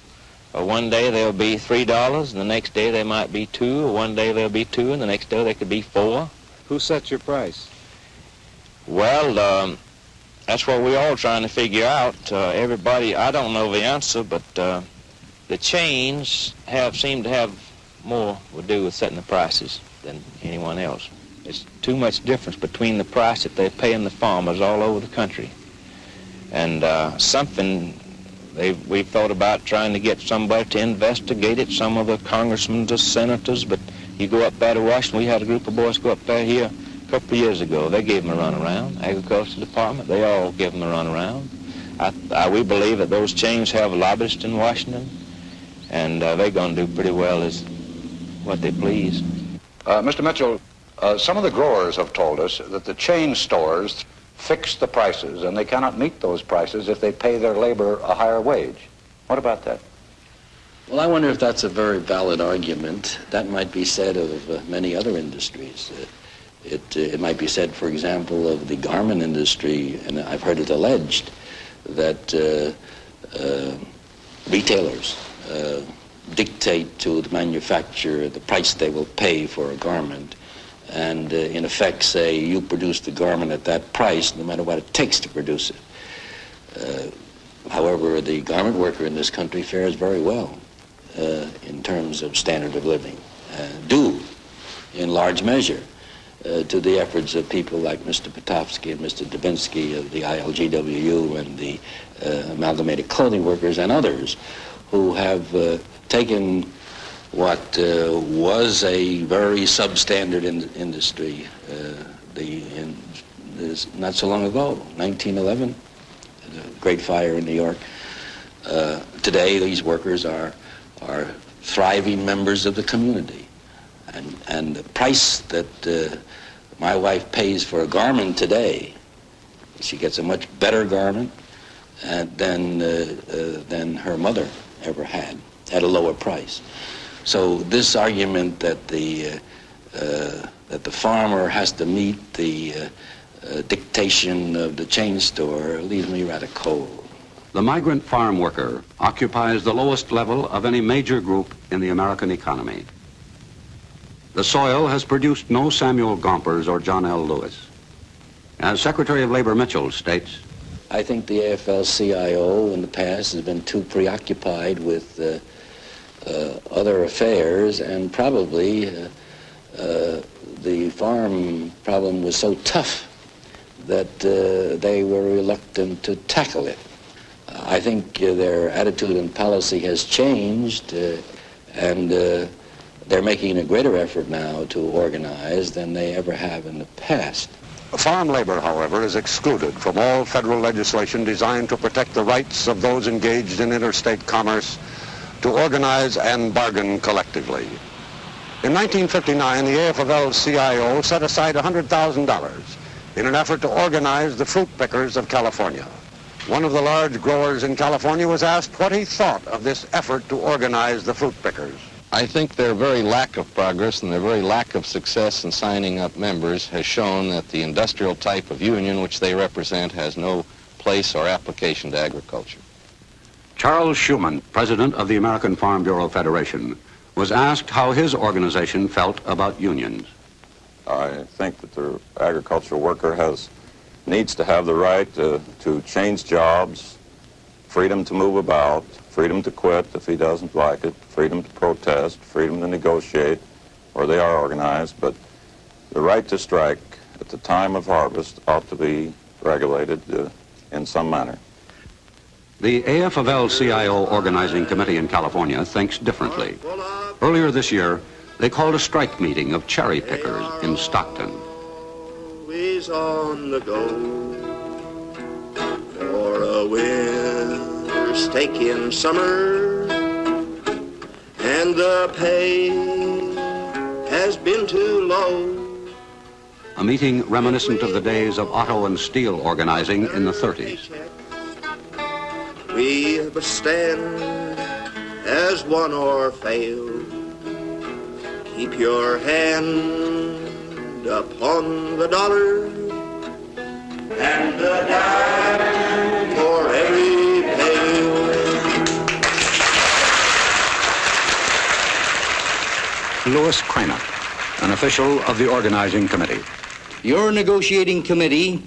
Or one day they'll be $3, and the next day they might be $2, or one day they'll be $2, and the next day they could be $4. Who sets your price? Well, that's what we're all trying to figure out. Everybody, I don't know the answer, but the chains seem to have more to do with setting the prices than anyone else. It's too much difference between the price that they're paying the farmers all over the country. And we've thought about trying to get somebody to investigate it, some of the congressmen, the senators, but you go up there to Washington. We had a group of boys go up there here a couple of years ago. They gave them a runaround. Agriculture Department, they all give them a runaround. We believe that those chains have lobbyists in Washington, and they're going to do pretty well as what they please. Mr. Mitchell, some of the growers have told us that the chain stores fix the prices, and they cannot meet those prices if they pay their labor a higher wage. What about that? Well, I wonder if that's a very valid argument. That might be said of many other industries. It might be said, for example, of the garment industry, and I've heard it alleged that retailers dictate to the manufacturer the price they will pay for a garment, and in effect say, you produce the garment at that price no matter what it takes to produce it. However, the garment worker in this country fares very well in terms of standard of living, due in large measure to the efforts of people like Mr. Potofsky and Mr. Dubinsky of the ILGWU and the Amalgamated Clothing Workers and others who have taken what was a very substandard industry not so long ago, 1911, the Great Fire in New York. Today, these workers are thriving members of the community. And the price that my wife pays for a garment today, she gets a much better garment than her mother ever had at a lower price. So this argument that the farmer has to meet the dictation of the chain store leaves me rather cold. The migrant farm worker occupies the lowest level of any major group in the American economy. The soil has produced no Samuel Gompers or John L. Lewis. As Secretary of Labor Mitchell states, I think the AFL-CIO in the past has been too preoccupied with other affairs, and probably the farm problem was so tough that they were reluctant to tackle it. I think their attitude and policy has changed, and they're making a greater effort now to organize than they ever have in the past. Farm labor, however, is excluded from all federal legislation designed to protect the rights of those engaged in interstate commerce to organize and bargain collectively. In 1959, the AFL-CIO set aside $100,000 in an effort to organize the fruit pickers of California. One of the large growers in California was asked what he thought of this effort to organize the fruit pickers. I think their very lack of progress and their very lack of success in signing up members has shown that the industrial type of union which they represent has no place or application to agriculture. Charles Schumann, president of the American Farm Bureau Federation, was asked how his organization felt about unions. I think that the agricultural worker needs to have the right to change jobs, freedom to move about, freedom to quit if he doesn't like it, freedom to protest, freedom to negotiate where they are organized, but the right to strike at the time of harvest ought to be regulated in some manner. The AFL-CIO organizing committee in California thinks differently. Earlier this year, they called a strike meeting of cherry pickers in Stockton. Always on the go for a winter steak in summer, and the pay has been too low. A meeting reminiscent of the days of auto and steel organizing in the 30s. We must stand as one or fail. Keep your hand upon the dollar and a dime for every pail. Louis Craner, an official of the organizing committee. Your negotiating committee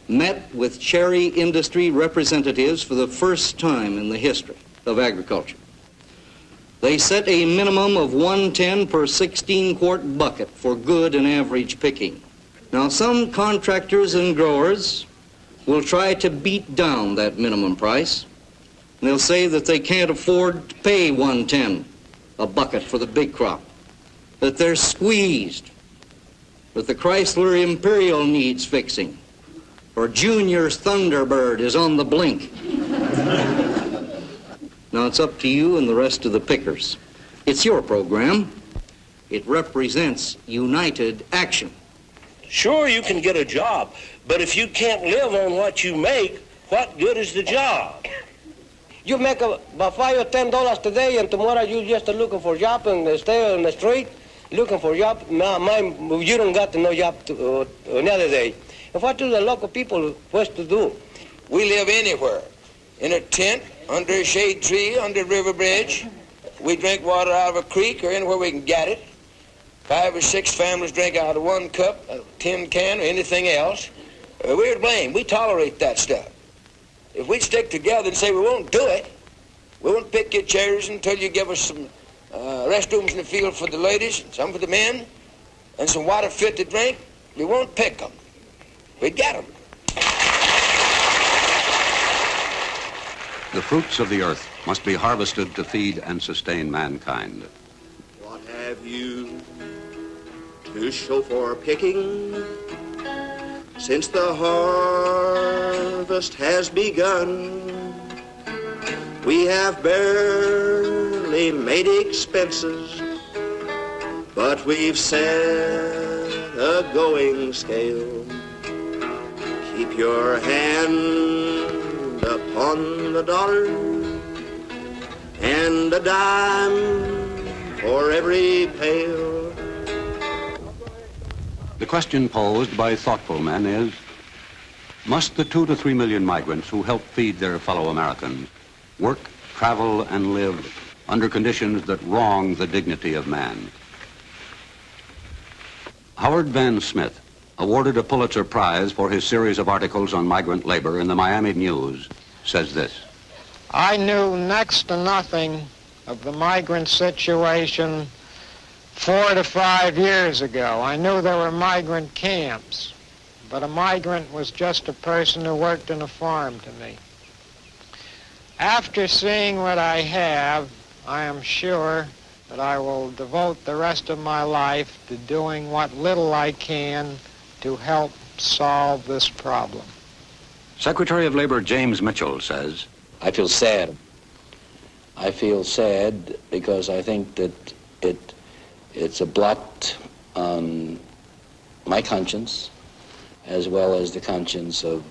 met with cherry industry representatives for the first time in the history of agriculture. They set a minimum of 110 per 16-quart bucket for good and average picking. Now, some contractors and growers will try to beat down that minimum price. And they'll say that they can't afford to pay 110 a bucket for the big crop, that they're squeezed, that the Chrysler Imperial needs fixing, or Junior's Thunderbird is on the blink. Now it's up to you and the rest of the pickers. It's your program. It represents united action. Sure, you can get a job, but if you can't live on what you make, what good is the job? You make about $5 or $10 today, and tomorrow you just looking for a job and stay on the street looking for a job. You don't got no job another day. And what do the local people supposed to do? We live anywhere, in a tent, under a shade tree, under a river bridge. We drink water out of a creek or anywhere we can get it. 5 or 6 families drink out of 1 cup, a tin can, or anything else. We're to blame. We tolerate that stuff. If we stick together and say we won't do it, we won't pick your cherries until you give us some restrooms in the field for the ladies, some for the men, and some water fit to drink, we won't pick them. We get them. The fruits of the earth must be harvested to feed and sustain mankind. What have you to show for picking since the harvest has begun? We have barely made expenses, but we've set a going scale. Keep your hand upon the dollar and a dime for every pail. The question posed by thoughtful men is, must the 2 to 3 million migrants who help feed their fellow Americans work, travel, and live under conditions that wrong the dignity of man? Howard Van Smith, awarded a Pulitzer Prize for his series of articles on migrant labor in the Miami News, says this. I knew next to nothing of the migrant situation 4 to 5 years ago. I knew there were migrant camps, but a migrant was just a person who worked in a farm to me. After seeing what I have, I am sure that I will devote the rest of my life to doing what little I can to help solve this problem. Secretary of Labor James Mitchell says, I feel sad. I feel sad because I think that it It's a blot on my conscience, as well as the conscience of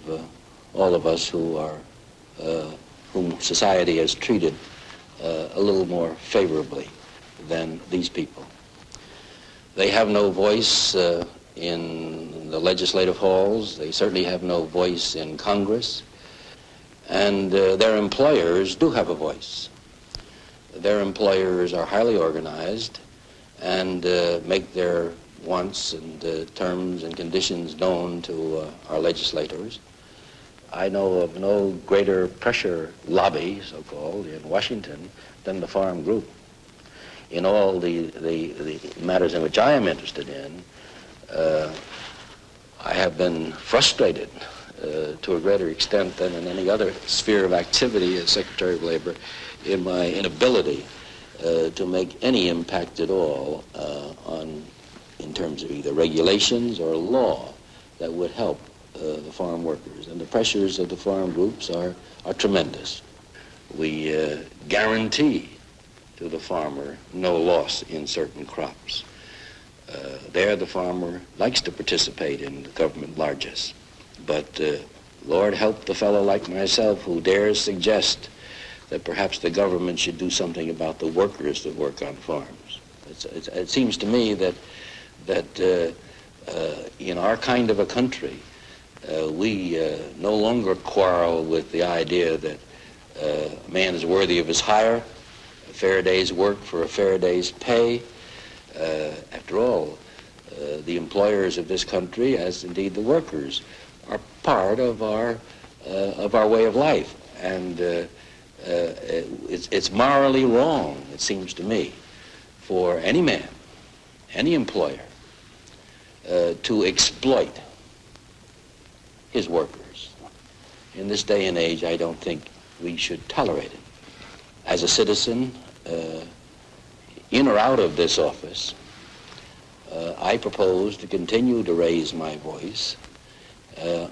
all of us who are, whom society has treated a little more favorably than these people. They have no voice in the legislative halls. They certainly have no voice in Congress. And their employers do have a voice. Their employers are highly organized and make their wants and terms and conditions known to our legislators. I know of no greater pressure lobby, so-called, in Washington than the farm group. In all the matters in which I am interested in, I have been frustrated to a greater extent than in any other sphere of activity as Secretary of Labor in my inability to make any impact at all in terms of either regulations or law that would help the farm workers. And the pressures of the farm groups are tremendous. We guarantee to the farmer no loss in certain crops. There the farmer likes to participate in the government largesse. But Lord help the fellow like myself who dares suggest that perhaps the government should do something about the workers that work on farms. It seems to me that in our kind of a country, we no longer quarrel with the idea that a man is worthy of his hire, a fair day's work for a fair day's pay. After all, the employers of this country, as indeed the workers, are part of our way of life, and it's morally wrong, it seems to me, for any man, any employer, to exploit his workers. In this day and age, I don't think we should tolerate it. As a citizen, in or out of this office, I propose to continue to raise my voice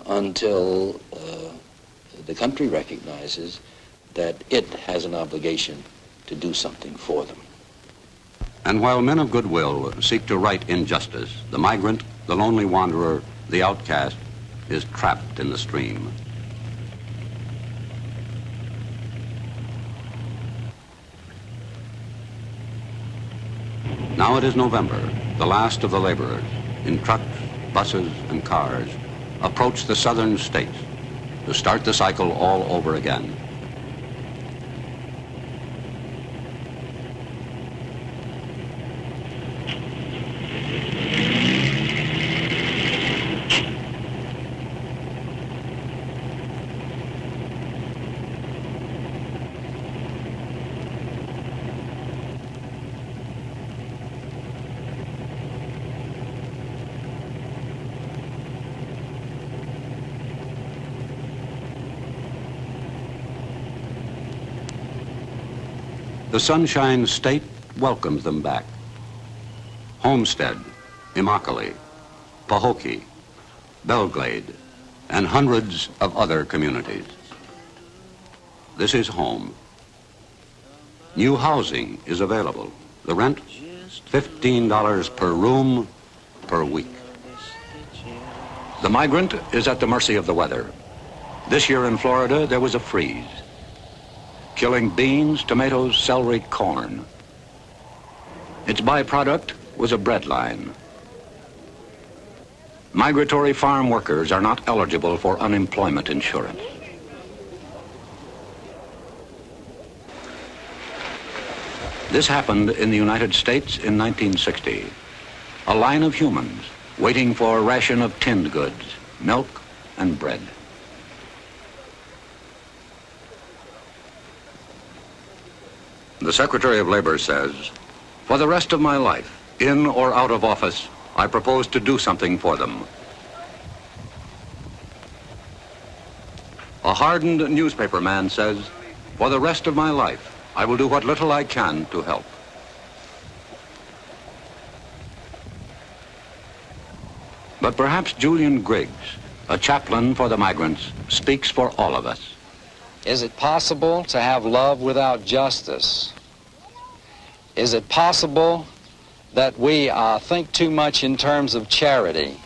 until the country recognizes that it has an obligation to do something for them. And while men of goodwill seek to right injustice, the migrant, the lonely wanderer, the outcast, is trapped in the stream. Now it is November. The last of the laborers, in trucks, buses, and cars, approach the southern states to start the cycle all over again. The Sunshine State welcomes them back. Homestead, Immokalee, Pahokee, Belglade, and hundreds of other communities. This is home. New housing is available. The rent, $15 per room per week. The migrant is at the mercy of the weather. This year in Florida, there was a freeze, killing beans, tomatoes, celery, corn. Its byproduct was a bread line. Migratory farm workers are not eligible for unemployment insurance. This happened in the United States in 1960. A line of humans waiting for a ration of tinned goods, milk and bread. The Secretary of Labor says, for the rest of my life, in or out of office, I propose to do something for them. A hardened newspaper man says, for the rest of my life, I will do what little I can to help. But perhaps Julian Griggs, a chaplain for the migrants, speaks for all of us. Is it possible to have love without justice? Is it possible that we think too much in terms of charity,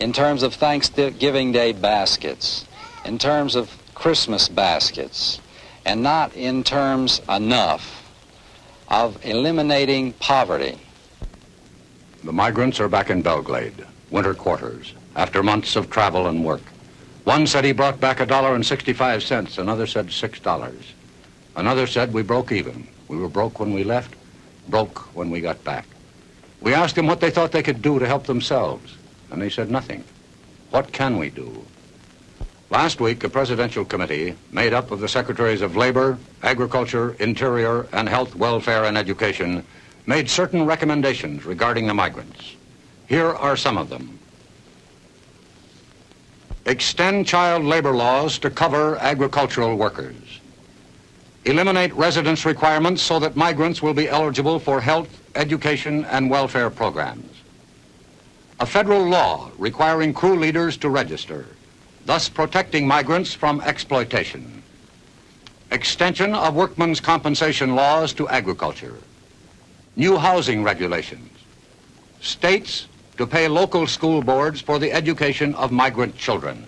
in terms of Thanksgiving Day baskets, in terms of Christmas baskets, and not in terms enough of eliminating poverty. The migrants are back in Belgrade, winter quarters, after months of travel and work. One said he brought back $1.65, another said $6. Another said we broke even. We were broke when we left, broke when we got back. We asked them what they thought they could do to help themselves, and they said nothing. What can we do? Last week, a presidential committee made up of the Secretaries of Labor, Agriculture, Interior, and Health, Welfare, and Education made certain recommendations regarding the migrants. Here are some of them. Extend child labor laws to cover agricultural workers. Eliminate residence requirements so that migrants will be eligible for health, education, and welfare programs. A federal law requiring crew leaders to register, thus protecting migrants from exploitation. Extension of workmen's compensation laws to agriculture. New housing regulations. States to pay local school boards for the education of migrant children.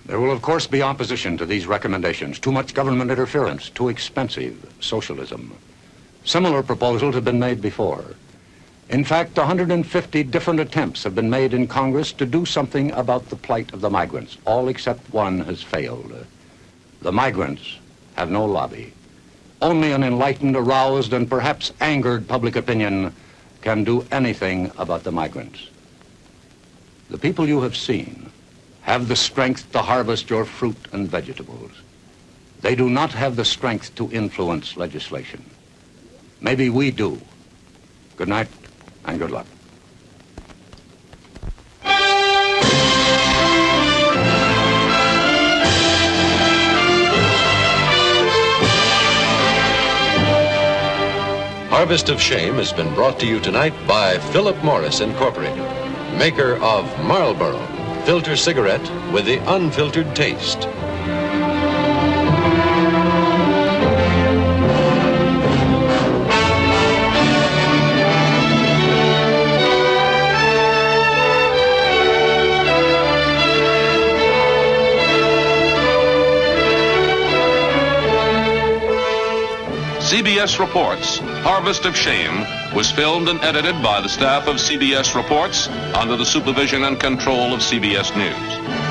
There will, of course, be opposition to these recommendations. Too much government interference, too expensive, socialism. Similar proposals have been made before. In fact, 150 different attempts have been made in Congress to do something about the plight of the migrants. All except one has failed. The migrants have no lobby. Only an enlightened, aroused, and perhaps angered public opinion can do anything about the migrants. The people you have seen have the strength to harvest your fruit and vegetables. They do not have the strength to influence legislation. Maybe we do. Good night and good luck. Harvest of Shame has been brought to you tonight by Philip Morris Incorporated, maker of Marlboro, filter cigarette with the unfiltered taste. CBS Reports, Harvest of Shame, was filmed and edited by the staff of CBS Reports under the supervision and control of CBS News.